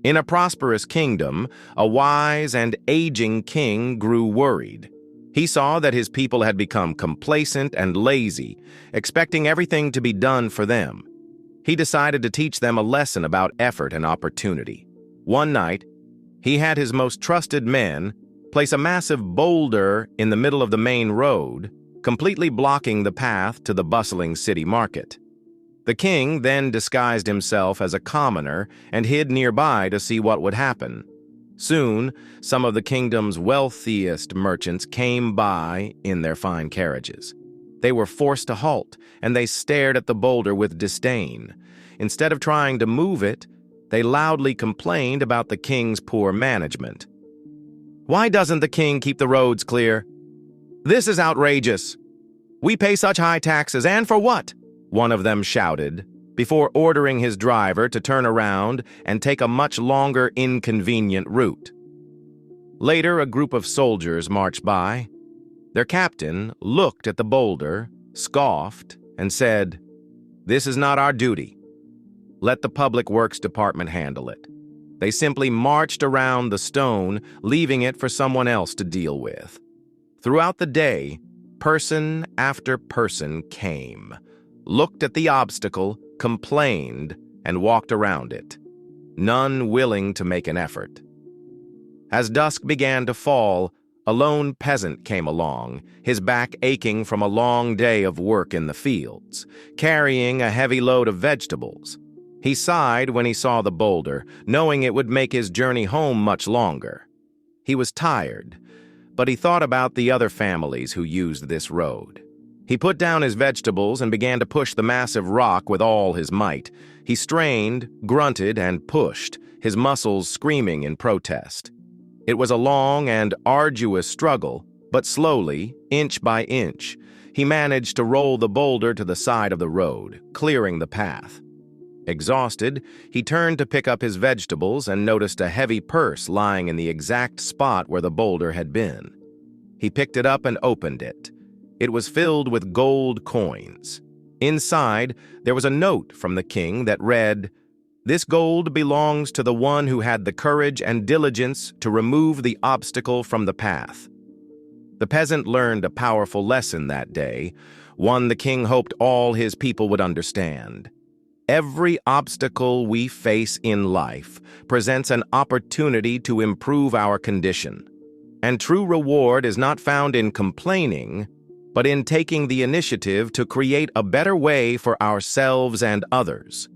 In a prosperous kingdom, a wise and aging king grew worried. He saw that his people had become complacent and lazy, expecting everything to be done for them. He decided to teach them a lesson about effort and opportunity. One night, he had his most trusted men place a massive boulder in the middle of the main road, completely blocking the path to the bustling city market. The king then disguised himself as a commoner and hid nearby to see what would happen. Soon, some of the kingdom's wealthiest merchants came by in their fine carriages. They were forced to halt, and they stared at the boulder with disdain. Instead of trying to move it, they loudly complained about the king's poor management. "Why doesn't the king keep the roads clear? This is outrageous. We pay such high taxes, and for what?" one of them shouted, before ordering his driver to turn around and take a much longer, inconvenient route. Later, a group of soldiers marched by. Their captain looked at the boulder, scoffed, and said, "This is not our duty. Let the Public Works Department handle it." They simply marched around the stone, leaving it for someone else to deal with. Throughout the day, person after person came, looked at the obstacle, complained, and walked around it, none willing to make an effort. As dusk began to fall, a lone peasant came along, his back aching from a long day of work in the fields, carrying a heavy load of vegetables. He sighed when he saw the boulder, knowing it would make his journey home much longer. He was tired, but he thought about the other families who used this road. He put down his vegetables and began to push the massive rock with all his might. He strained, grunted, and pushed, his muscles screaming in protest. It was a long and arduous struggle, but slowly, inch by inch, he managed to roll the boulder to the side of the road, clearing the path. Exhausted, he turned to pick up his vegetables and noticed a heavy purse lying in the exact spot where the boulder had been. He picked it up and opened it. It was filled with gold coins. Inside, there was a note from the king that read, "This gold belongs to the one who had the courage and diligence to remove the obstacle from the path." The peasant learned a powerful lesson that day, one the king hoped all his people would understand. Every obstacle we face in life presents an opportunity to improve our condition. And true reward is not found in complaining, but in taking the initiative to create a better way for ourselves and others.